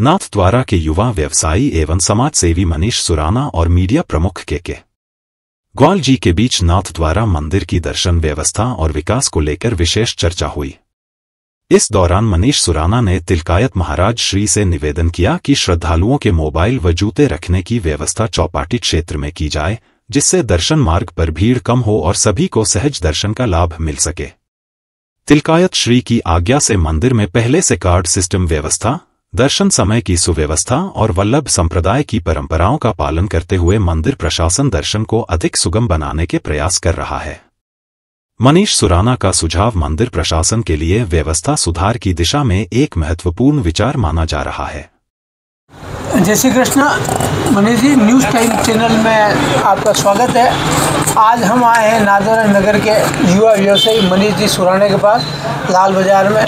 नाथद्वारा के युवा व्यवसायी एवं समाजसेवी मनीष सुराना और मीडिया प्रमुख के ग्वाल जी के बीच नाथद्वारा मंदिर की दर्शन व्यवस्था और विकास को लेकर विशेष चर्चा हुई। इस दौरान मनीष सुराना ने तिलकायत महाराज श्री से निवेदन किया कि श्रद्धालुओं के मोबाइल व जूते रखने की व्यवस्था चौपाटी क्षेत्र में की जाए, जिससे दर्शन मार्ग पर भीड़ कम हो और सभी को सहज दर्शन का लाभ मिल सके। तिलकायत श्री की आज्ञा से मंदिर में पहले से कार्ड सिस्टम व्यवस्था, दर्शन समय की सुव्यवस्था और वल्लभ संप्रदाय की परंपराओं का पालन करते हुए मंदिर प्रशासन दर्शन को अधिक सुगम बनाने के प्रयास कर रहा है। मनीष सुराना का सुझाव मंदिर प्रशासन के लिए व्यवस्था सुधार की दिशा में एक महत्वपूर्ण विचार माना जा रहा है। जय Shri Krishna. Manish ji, news time channel में आपका स्वागत है। आज हम आए हैं नाथद्वारा नगर के युवा व्यवसायी मनीष जी सुराने के पास लाल बाज़ार में,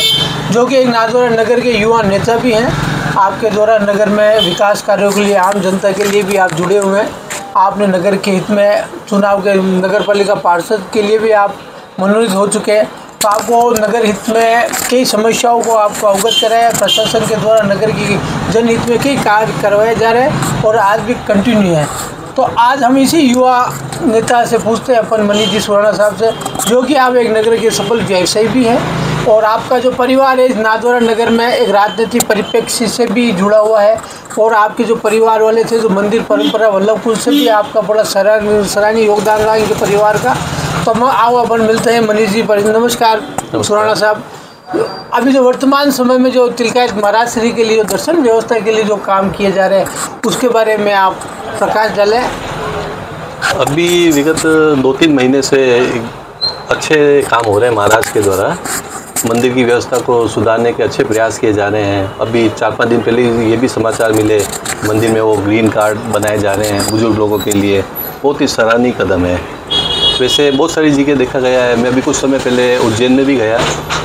जो कि एक नाथद्वारा नगर के युवा नेता भी हैं। आपके द्वारा नगर में विकास कार्यों के लिए, आम जनता के लिए भी आप जुड़े हुए हैं। आपने नगर के हित में चुनाव के नगर पालिका पार्षद के लिए भी आप मनोनीत हो चुके हैं। तो आपको नगर हित में कई समस्याओं को आपको अवगत कराया, प्रशासन के द्वारा नगर की जनहित में कई कार्य करवाए जा रहे हैं और आज भी कंटिन्यू है। तो आज हम इसी युवा नेता से पूछते हैं, अपन मनीष जी सुराना साहब से, जो कि आप एक नगर के सफल व्यवसायी भी हैं और आपका जो परिवार है इस नाथद्वारा नगर में एक राजनीतिक परिप्रेक्ष्य से भी जुड़ा हुआ है और आपके जो परिवार वाले थे जो मंदिर परंपरा वल्लभ कुल से भी आपका बड़ा सराहनीय योगदान रहा इनके परिवार का। तो हम आओ अपन मिलते हैं मनीष जी पर। नमस्कार सुराना साहब। अभी जो वर्तमान समय में जो तिलकायत महाराज श्री के लिए जो दर्शन व्यवस्था के लिए जो काम किए जा रहे हैं उसके बारे में आप प्रकाश डालें। अभी विगत 2-3 महीने से अच्छे काम हो रहे हैं महाराज के द्वारा। मंदिर की व्यवस्था को सुधारने के अच्छे प्रयास किए जा रहे हैं। अभी 4-5 दिन पहले ये भी समाचार मिले मंदिर में वो ग्रीन कार्ड बनाए जा रहे हैं बुजुर्ग लोगों के लिए। बहुत ही सराहनीय कदम है। वैसे बहुत सारी जगह देखा गया है। मैं अभी कुछ समय पहले उज्जैन में भी गया।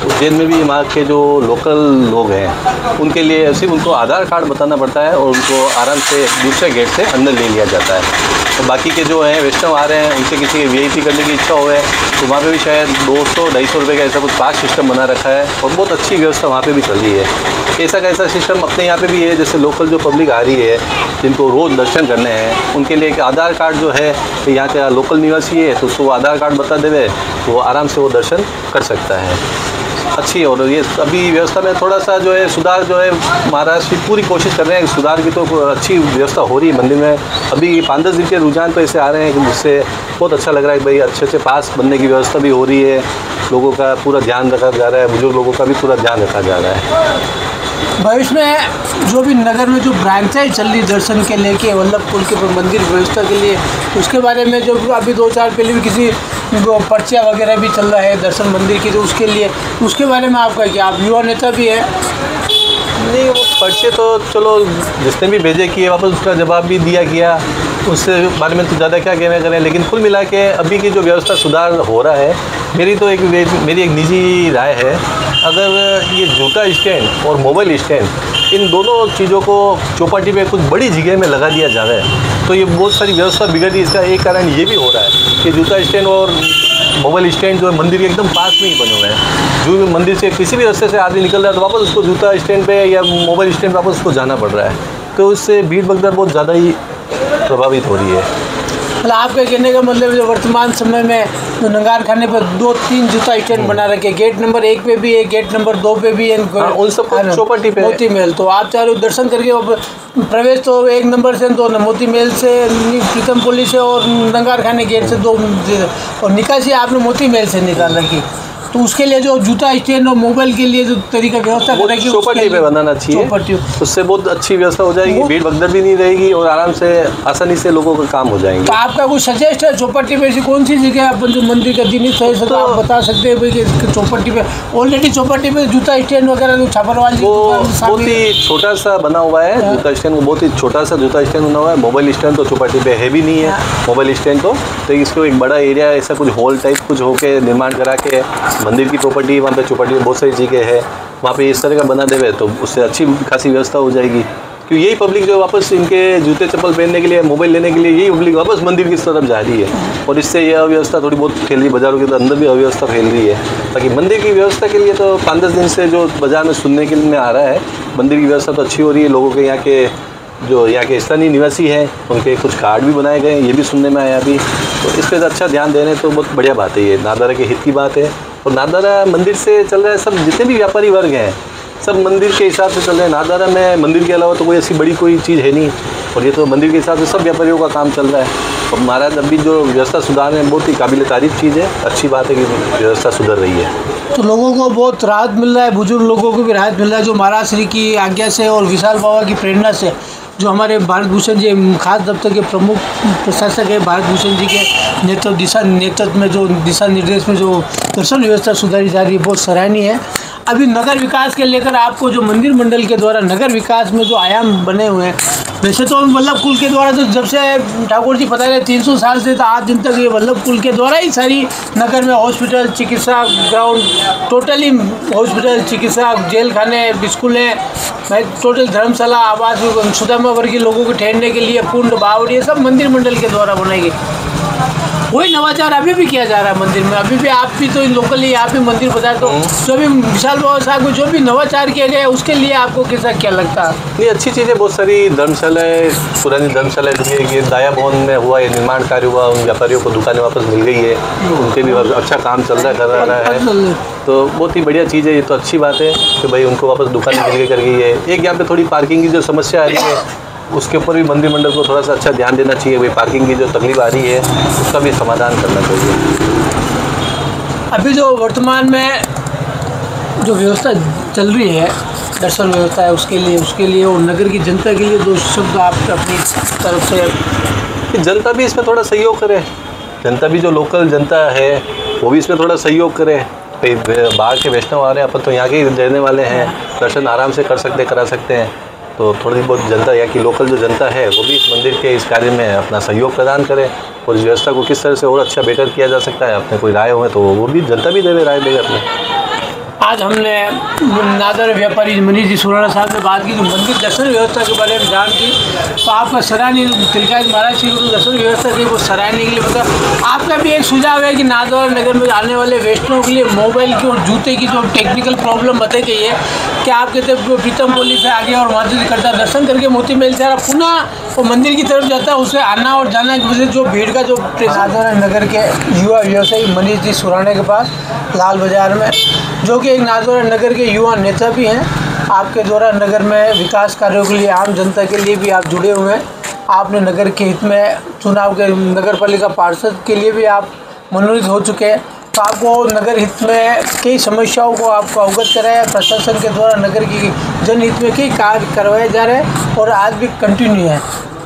उज्जैन में भी वहाँ के जो लोकल लोग हैं उनके लिए सिर्फ उनको आधार कार्ड बताना पड़ता है और उनको आराम से दूसरे गेट से अंदर ले लिया जाता है। तो बाकी के जो हैं वैष्णव आ रहे हैं उनसे किसी वीआईपी करने की इच्छा हो है तो वहाँ पे भी शायद 200-250 रुपये का ऐसा कुछ पास सिस्टम बना रखा है और बहुत अच्छी व्यवस्था वहाँ पे भी चल रही है। ऐसा का ऐसा सिस्टम अपने यहाँ पे भी है। जैसे लोकल जो पब्लिक आ रही है जिनको रोज़ दर्शन करने हैं उनके लिए एक आधार कार्ड जो है यहाँ का लोकल निवासी है तो उसको आधार कार्ड बता देवे तो वो आराम से वो दर्शन कर सकता है। अच्छी और ये अभी व्यवस्था में थोड़ा सा जो है सुधार जो है महाराज की पूरी कोशिश कर रहे हैं। सुधार की तो अच्छी व्यवस्था हो रही है मंदिर में। अभी 5-10 दिन के रुझान तो ऐसे आ रहे हैं कि जिससे बहुत अच्छा लग रहा है कि भाई अच्छे पास बनने की व्यवस्था भी हो रही है। लोगों का पूरा ध्यान रखा जा रहा है, बुजुर्ग लोगों का भी पूरा ध्यान रखा जा रहा है। भविष्य में जो भी नगर में जो ब्रांचें चल रही दर्शन के लेके वल्लभ कुल के मंदिर व्यवस्था के लिए उसके बारे में जो अभी 2-4 पहले भी किसी पर्चियाँ वगैरह भी चल रहा है दर्शन मंदिर की, तो उसके लिए उसके बारे में आपका क्या, आप युवा नेता भी है? नहीं, वो पर्चे तो चलो जिसने भी भेजे किए वापस उसका जवाब भी दिया किया, उससे बारे में तो ज़्यादा क्या कहना करें। लेकिन कुल मिला के अभी की जो व्यवस्था सुधार हो रहा है मेरी एक निजी राय है, अगर ये जूता स्टैंड और मोबाइल स्टैंड इन दोनों चीज़ों को चौपाटी पे कुछ बड़ी जगह में लगा दिया जा रहा है तो ये बहुत सारी व्यवस्था बिगड़ी। इसका एक कारण ये भी हो रहा है कि जूता स्टैंड और मोबाइल स्टैंड जो है मंदिर के एकदम पास में ही बने हुए हैं। जो मंदिर से किसी भी रास्ते से आदमी निकल रहा है तो वापस उसको जूता स्टैंड पे या मोबाइल स्टैंड वापस उसको जाना पड़ रहा है, तो उससे भीड़ भगदड़ बहुत ज़्यादा ही प्रभावित हो रही है। मतलब आपके कहने का मतलब जो वर्तमान समय में जो नंगार खाने पर 2-3 जूता स्टैंड बना रखे, गेट नंबर 1 पे भी है, गेट नंबर 2 पे भी है, उन सब चौपाटी पे मोती महल। तो आप चारों दर्शन करके प्रवेश तो 1 नंबर से तो मोती महल से, प्रीतम पुलिस से और नंगार खाने गेट से 2 और निकासी आपने मोती महल से निकाल रखी। तो उसके लिए जो जूता स्टैंड और मोबाइल के लिए जो तरीका व्यवस्था करेगी चौपाटी पे बनाना चाहिए, उससे बहुत अच्छी व्यवस्था हो जाएगी, भीड़ भगदड़ भी नहीं रहेगी और आराम से आसानी से लोगों का काम हो जाएंगे। तो आपका कुछ सजेस्ट है चौपाटी पे ऐसी कौन सी जगह अपन जो मंदिर का दिन तो आप बता सकते हैं भाई कि चौपाटी पे ऑलरेडी चौपाटी पे जूता स्टैंड वगैरह छापरवाल वो बहुत ही छोटा सा बना हुआ है जूता स्टैंड, बहुत ही छोटा सा जूता स्टैंड बना हुआ है। मोबाइल स्टैंड तो चौपाटी पे है भी नहीं है मोबाइल स्टैंड तो इसको एक बड़ा एरिया ऐसा कुछ हॉल टाइप कुछ होके निर्माण करा के मंदिर की प्रॉपर्टी वहाँ पे चौपाटी में बहुत सारी जगह है वहाँ पे इस तरह का बना देवे तो उससे अच्छी खासी व्यवस्था हो जाएगी। क्योंकि यही पब्लिक जो वापस इनके जूते चप्पल पहनने के लिए, मोबाइल लेने के लिए, यही पब्लिक वापस मंदिर की तरफ जा रही है और इससे यह अव्यवस्था थोड़ी बहुत फैल रही है, बाज़ारों के अंदर भी अव्यवस्था फैल रही है। बाकी मंदिर की व्यवस्था के लिए तो 5-10 दिन से जो बाज़ार में सुनने के लिए आ रहा है, मंदिर की व्यवस्था तो अच्छी हो रही है। लोगों के यहाँ के स्थानीय निवासी हैं उनके कुछ कार्ड भी बनाए गए हैं, ये भी सुनने में आया अभी। तो इस पर अच्छा ध्यान देने तो बहुत बढ़िया बात है, ये नाथद्वारा के हित की बात है। और नाथद्वारा मंदिर से चल रहा है, सब जितने भी व्यापारी वर्ग हैं सब मंदिर के हिसाब से चल रहे हैं। नाथद्वारा में मंदिर के अलावा तो कोई ऐसी बड़ी कोई चीज़ है नहीं, और ये तो मंदिर के हिसाब से सब व्यापारियों का काम चल रहा है। और महाराज अभी जो व्यवस्था सुधार रहे हैं, बहुत ही काबिल तारीफ चीज़ है, अच्छी बात है कि व्यवस्था सुधर रही है। तो लोगों को बहुत राहत मिल रहा है, बुजुर्ग लोगों को भी राहत मिल रहा है, जो महाराज श्री की आज्ञा से और विशाल बाबा की प्रेरणा से, जो हमारे भारत भूषण जी खास दफ्तर के प्रमुख प्रशासक है, भारत भूषण जी के नेतृत्व में जो दिशा निर्देश में जो दर्शन व्यवस्था सुधारी जा रही है, बहुत सराहनीय है। अभी नगर विकास के लेकर आपको जो मंदिर मंडल के द्वारा नगर विकास में जो आयाम बने हुए हैं, वैसे तो वल्लभ कुल के द्वारा तो जब से ठाकुर जी पता है 300 साल से तो आज दिन तक ये वल्लभ कुल के द्वारा ही सारी नगर में हॉस्पिटल, चिकित्सा ग्राउंड, टोटली हॉस्पिटल, चिकित्सा, जेल खाने, स्कूलें, टोटल धर्मशाला, आवास, सुदामा वर्गीय लोगों को ठहरने के लिए कुंड, बावड़ी, ये सब मंदिर मंडल के द्वारा बनाई गई। वही नवाचार अभी भी किया जा रहा है मंदिर में। अभी भी आप भी तो लोकली आप भी मंदिर बताए, तो जो भी विशाल बाबा साहब को जो भी नवाचार किया गया उसके लिए आपको कैसा क्या लगता है? नहीं, अच्छी चीज़ें बहुत सारी धर्मशालाएँ, पुरानी धर्मशालाएँ ये दाया भवन में हुआ, ये निर्माण कार्य हुआ, उन व्यापारियों को दुकानें वापस मिल गई है, उनके भी अच्छा काम चल रहा है। तो बहुत ही बढ़िया चीज़ है, ये तो अच्छी बात है कि भाई उनको वापस दुकानें मिल गई कर गई है। एक यहाँ पे थोड़ी पार्किंग की जो समस्या आ रही है उसके ऊपर भी मंदिर मंडल को थोड़ा सा अच्छा ध्यान देना चाहिए। भाई पार्किंग की जो तकलीफ आ रही है उसका भी समाधान करना चाहिए। अभी जो वर्तमान में जो व्यवस्था चल रही है, दर्शन व्यवस्था है, उसके लिए और नगर की जनता के लिए दो शब्द आप अपनी तरफ से। जनता भी इसमें थोड़ा सहयोग करे, जनता भी जो लोकल जनता है वो भी इसमें थोड़ा सहयोग करे। भाई बाहर के वैष्णव आ रहे हैं, अपन तो यहाँ के ही रहने वाले हैं, दर्शन आराम से करा सकते हैं। तो थोड़ी बहुत जनता यहाँ की लोकल जो जनता है वो भी इस मंदिर के इस कार्य में अपना सहयोग प्रदान करे और इस व्यवस्था को किस तरह से और अच्छा बेटर किया जा सकता है, अपने कोई राय हो तो वो भी जनता भी देवे, राय देवे अपने। आज हमने नादर व्यापारी मनीष जी सुराना साहब ने बात की, जो मंदिर दर्शन व्यवस्था के बारे में जान की, तो आपका सराहनीय तिलकायत महाराज श्री को दर्शन व्यवस्था थी वो सराहनीय के लिए बता। आपका भी एक सुझाव है कि नादौर नगर में आने वाले वैष्णव के लिए मोबाइल की और जूते की जो टेक्निकल प्रॉब्लम बताई गई है, कि आप कहते प्रीतम बोली से आगे और वहाँ से करता दर्शन करके मोती महल से पुनः वो मंदिर की तरफ जाता है, उसे आना और जाना की वजह से जो भीड़ का जो नादौर नगर के युवा व्यवसायी मनीष जी सुराने के पास लाल बाजार में, जो कि एक नादौर नगर के युवा नेता भी हैं, आपके द्वारा नगर में विकास कार्यों के लिए, आम जनता के लिए भी आप जुड़े हुए हैं। आपने नगर के हित में चुनाव के नगर पालिका पार्षद के लिए भी आप मनोनीत हो चुके हैं। तो आपको नगर हित में कई समस्याओं को आपको अवगत कराया, प्रशासन के द्वारा नगर की जनहित में कई कार्य करवाए जा रहे हैं और आज भी कंटिन्यू है।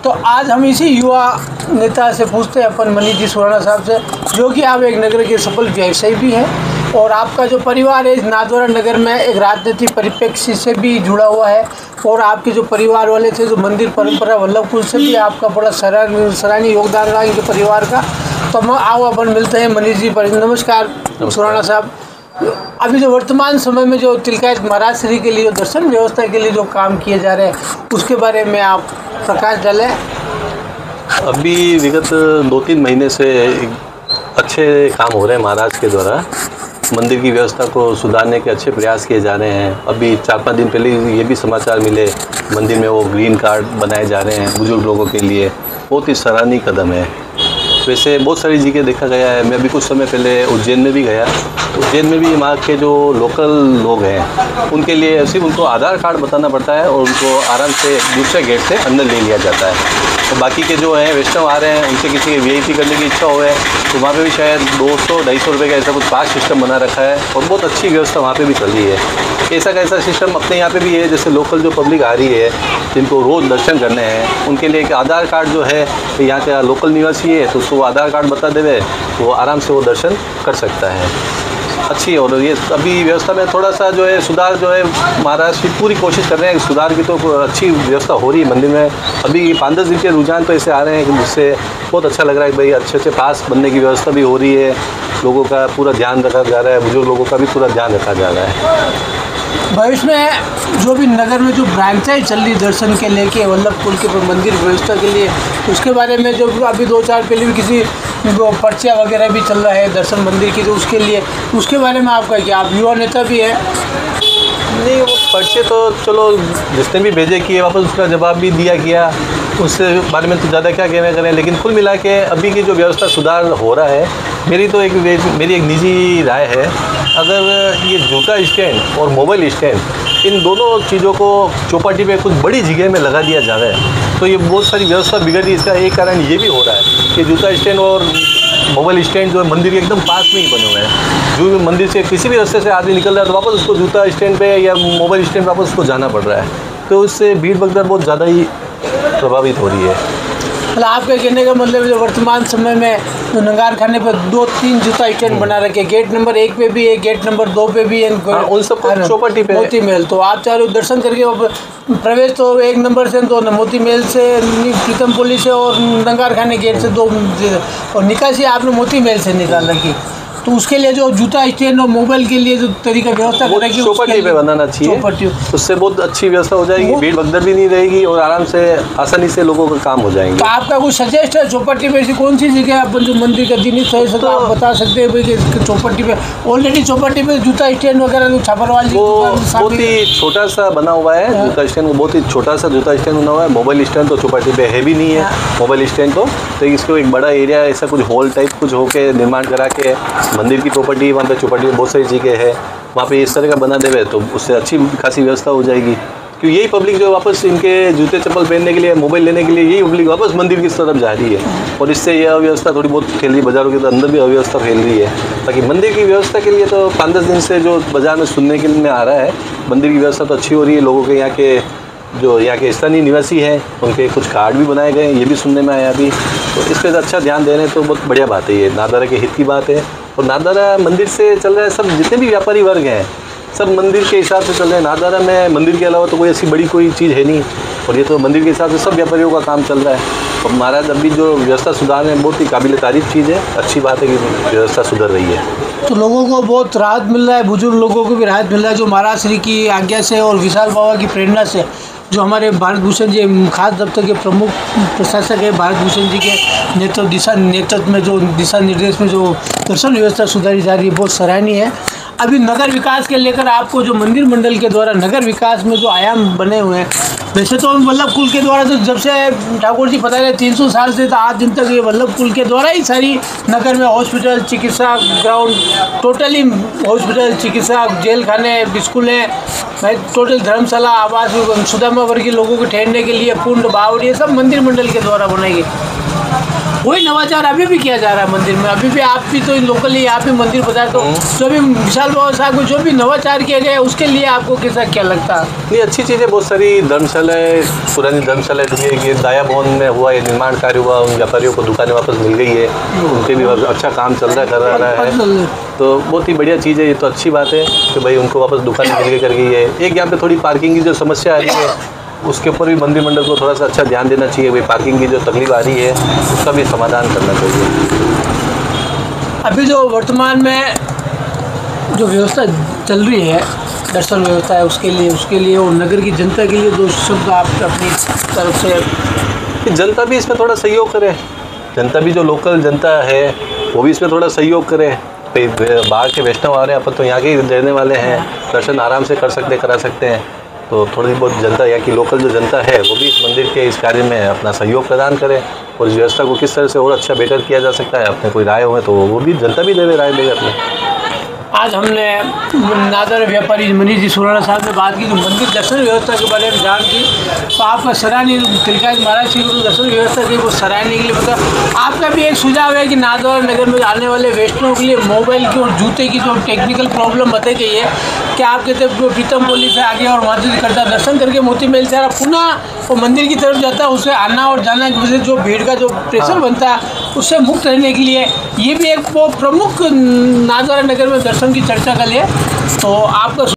तो आज हम इसी युवा नेता से पूछते हैं अपन मनीष जी सुराना साहब से, जो कि आप एक नगर के सफल व्यवसायी भी हैं और आपका जो परिवार है इस नाथद्वारा नगर में एक राजनीतिक परिप्रेक्ष्य से भी जुड़ा हुआ है, और आपके जो परिवार वाले थे जो मंदिर परंपरा वल्लभ कुल से भी आपका बड़ा सराहनीय योगदान रहा इनके परिवार का। तो हम आओ अपन मिलते हैं मनीष जी पर। नमस्कार सुराना साहब, अभी जो वर्तमान समय में जो तिलकायत महाराज श्री के लिए जो दर्शन व्यवस्था के लिए जो काम किए जा रहे हैं उसके बारे में आप प्रकाश डालें। अभी विगत 2-3 महीने से अच्छे काम हो रहे हैं महाराज के द्वारा, मंदिर की व्यवस्था को सुधारने के अच्छे प्रयास किए जा रहे हैं। अभी 4-5 दिन पहले ये भी समाचार मिले मंदिर में वो ग्रीन कार्ड बनाए जा रहे हैं बुजुर्ग लोगों के लिए, बहुत ही सराहनीय कदम है। वैसे बहुत सारी जगह देखा गया है, मैं अभी कुछ समय पहले उज्जैन में भी गया, तो उज्जैन में भी वहाँ के जो लोकल लोग हैं उनके लिए सिर्फ उनको आधार कार्ड बताना पड़ता है और उनको आराम से दूसरे गेट से अंदर ले लिया जाता है। तो बाकी के जो हैं वैष्णव आ रहे हैं उनसे किसी के वीआईपी करने की इच्छा हो है तो वहाँ पे भी शायद 200-250 रुपये का ऐसा कुछ पास सिस्टम बना रखा है और बहुत अच्छी व्यवस्था वहाँ पे भी चल रही है। ऐसा का ऐसा सिस्टम अपने यहाँ पे भी है, जैसे लोकल जो पब्लिक आ रही है जिनको रोज़ दर्शन करने हैं उनके लिए एक आधार कार्ड जो है, यहाँ का लोकल निवासी है तो उसको वो आधार कार्ड बता देवे तो वो आराम से वो दर्शन कर सकता है। अच्छी और ये अभी व्यवस्था में थोड़ा सा जो है सुधार जो है महाराज की पूरी कोशिश कर रहे हैं, सुधार की तो अच्छी व्यवस्था हो रही है मंदिर में। अभी 5-10 दिन के रुझान तो ऐसे आ रहे हैं कि जिससे बहुत अच्छा लग रहा है कि भाई अच्छे पास बनने की व्यवस्था भी हो रही है, लोगों का पूरा ध्यान रखा जा रहा है, बुजुर्ग लोगों का भी पूरा ध्यान रखा जा रहा है। भविष्य में जो भी नगर में जो ब्रांचें चल रही दर्शन के लेके वल्लभ कुल के मंदिर व्यवस्था के लिए, उसके बारे में जो अभी 2-4 पहले भी किसी वो पर्चियाँ वगैरह भी चल रहा है दर्शन मंदिर की, तो उसके लिए उसके बारे में आपका क्या, आप युवा नेता भी है? नहीं, वो पर्चे तो चलो जिसने भी भेजे किए, वापस उसका जवाब भी दिया किया, उस बारे में तो ज़्यादा क्या कहना करें। लेकिन कुल मिला के अभी की जो व्यवस्था सुधार हो रहा है, मेरी एक निजी राय है, अगर ये जूता स्टैंड और मोबाइल स्टैंड इन दोनों चीज़ों को चौपाटी पे कुछ बड़ी जगह में लगा दिया जाए तो ये बहुत सारी व्यवस्था बिगड़ रही है। इसका एक कारण ये भी हो रहा है कि जूता स्टैंड और मोबाइल स्टैंड जो है मंदिर के एकदम पास में ही बने हुए हैं। जो भी मंदिर से किसी भी रास्ते से आदमी निकल रहा है तो वापस उसको जूता स्टैंड पे या मोबाइल स्टैंड वापस उसको जाना पड़ रहा है, तो उससे भीड़ भगदड़ बहुत ज़्यादा ही प्रभावित हो रही है। मतलब आपके कहने का मतलब जो वर्तमान समय में जो नंगार खाने पर 2-3 जूता स्टैंड बना रखे, गेट नंबर 1 पे भी है, गेट नंबर 2 पे भी है, उन सबको चौपाटी पे मोती महल, तो आप चारों दर्शन करके प्रवेश तो 1 नंबर से, तो मोती महल से, प्रीतम पुलिस से और नंगार खाने गेट से 2, और निकासी आपने मोती महल से निकाल रखी। तो उसके लिए जो जूता स्टैंड और मोबाइल के लिए जो तरीका व्यवस्था करेगी चौपाटी पे बनाना चाहिए, उससे बहुत अच्छी व्यवस्था हो जाएगी, भीड़ भगदड़ भी नहीं रहेगी और आराम से आसानी से लोगों का काम हो जाएंगे। तो आपका कुछ सजेस्ट है चौपाटी पे ऐसी कौन सी जगह अपन जो मंदिर का दिन तो आप बता सकते हैं भाई कि चौपाटी पे ऑलरेडी चौपाटी पे जूता स्टैंड वगैरह छापरवाल वो बहुत ही छोटा सा बना हुआ है जूता स्टैंड, वो बहुत ही छोटा सा जूता स्टैंड बना हुआ है। मोबाइल स्टैंड तो चौपाटी पे है भी नहीं है मोबाइल स्टैंड तो इसको एक बड़ा एरिया ऐसा कुछ हॉल टाइप कुछ होके निर्माण करा के मंदिर की प्रॉपर्टी वहाँ पे चौपाटी में बहुत सारी जगह है, वहाँ पे इस तरह का बना देवे तो उससे अच्छी खासी व्यवस्था हो जाएगी। क्योंकि यही पब्लिक जो वापस इनके जूते चप्पल पहनने के लिए, मोबाइल लेने के लिए, यही पब्लिक वापस मंदिर की तरफ जा रही है और इससे यह अव्यवस्था थोड़ी बहुत फैल रही है, बाज़ारों के अंदर भी अव्यवस्था फैल रही है। बाकी मंदिर की व्यवस्था के लिए तो 5-10 दिन से जो बाज़ार में सुनने के लिए आ रहा है, मंदिर की व्यवस्था तो अच्छी हो रही है। लोगों के यहाँ के स्थानीय निवासी हैं उनके कुछ कार्ड भी बनाए गए, ये भी सुनने में आया अभी, तो इस पर अच्छा ध्यान दे रहे हैं तो बहुत बढ़िया बात है, ये नादारा के हित की बात है। और नादारा मंदिर से चल रहा है, सब जितने भी व्यापारी वर्ग हैं सब मंदिर के हिसाब से चल रहे हैं। नादारा में मंदिर के अलावा तो कोई ऐसी बड़ी कोई चीज़ है नहीं और ये तो मंदिर के हिसाब से सब व्यापारियों का काम चल रहा है। और महाराज अभी जो व्यवस्था सुधार है बहुत ही काबिल तारीफ चीज़ है, अच्छी बात है कि व्यवस्था सुधर रही है। तो लोगों को बहुत राहत मिल रहा है, बुजुर्ग लोगों को भी राहत मिल रहा है जो महाराज श्री की आज्ञा से और विशाल बाबा की प्रेरणा से, जो हमारे भारत भूषण जी खास दफ्तर के प्रमुख प्रशासक है, भारत भूषण जी के नेतृत्व में जो दिशा निर्देश में जो दर्शन व्यवस्था सुधारी जा रही है बहुत सराहनीय है। अभी नगर विकास के लेकर आपको जो मंदिर मंडल के द्वारा नगर विकास में जो आयाम बने हुए हैं, वैसे तो वल्लभ कुल के द्वारा तो जब से ठाकुर जी बता रहे 300 साल से तो आज दिन तक ये वल्लभ कुल के द्वारा ही सारी नगर में हॉस्पिटल, चिकित्सा ग्राउंड, टोटली हॉस्पिटल, चिकित्सा, जेल खाने, स्कूलें, टोटल धर्मशाला, आवास, सुदामा वर्गीय लोगों के ठहरने के लिए कुंड, बावड़ी, ये सब मंदिर मंडल के द्वारा बनाई गई। वही नवाचार अभी भी किया जा रहा है मंदिर में। अभी भी आप भी तो लोकली आप भी मंदिर बताए तो जो भी विशाल बाबा साहब को जो भी नवाचार किया गया उसके लिए आपको कैसा क्या लगता है? नहीं, अच्छी चीज़ें बहुत सारी धर्मशालाएँ, पुरानी धर्मशालाएँ ये दाया भवन में हुआ, ये निर्माण कार्य हुआ, उन व्यापारियों को दुकानें वापस मिल गई है, उनके भी अच्छा काम चल रहा है तो बहुत ही बढ़िया चीज़ है। ये तो अच्छी बात है कि भाई उनको वापस दुकानें मिल गई कर गई है। एक यहाँ पे थोड़ी पार्किंग की जो समस्या आ रही है उसके ऊपर भी मंदिर मंडल को थोड़ा सा अच्छा ध्यान देना चाहिए। भाई पार्किंग की जो तकलीफ आ रही है उसका भी समाधान करना चाहिए। अभी जो वर्तमान में जो व्यवस्था चल रही है, दर्शन व्यवस्था है, उसके लिए और नगर की जनता के लिए 2 शब्द आप अपनी तरफ से। जनता भी इसमें थोड़ा सहयोग करे, जनता भी जो लोकल जनता है वो भी इसमें थोड़ा सहयोग करे। बाहर के वैष्णव आ रहे हैं, अपन तो यहाँ के ही रहने वाले हैं, दर्शन आराम से करा सकते हैं। तो थोड़ी बहुत जनता यहाँ की लोकल जो जनता है वो भी इस मंदिर के इस कार्य में अपना सहयोग प्रदान करे और इस व्यवस्था को किस तरह से और अच्छा बेटर किया जा सकता है, अपने कोई राय हो तो वो भी जनता भी देवे, राय देवे अपने। आज हमने नादर व्यापारी मनीष जी सुराना साहब से बात की जो मंदिर दर्शन व्यवस्था के बारे में जान की, तो आपका सराहनीय तिलकायत महाराज श्री को दर्शन व्यवस्था की वो सराहने के लिए बता। आपका भी एक सुझाव है कि नादौर नगर में आने वाले वैष्णव के लिए मोबाइल की और जूते की जो टेक्निकल प्रॉब्लम बताई गई है, क्या आप कहते हैं प्रीतम पुलिस से आगे और माधुरी करता दर्शन करके मोती महल से पुनः वो मंदिर की तरफ जाता है, उससे आना और जाना की वजह से जो भीड़ का जो प्रेशर बनता है उससे मुक्त रहने के लिए ये भी एक वो प्रमुख नादौर नगर में दर्शन की चर्चा का लिए। तो आपका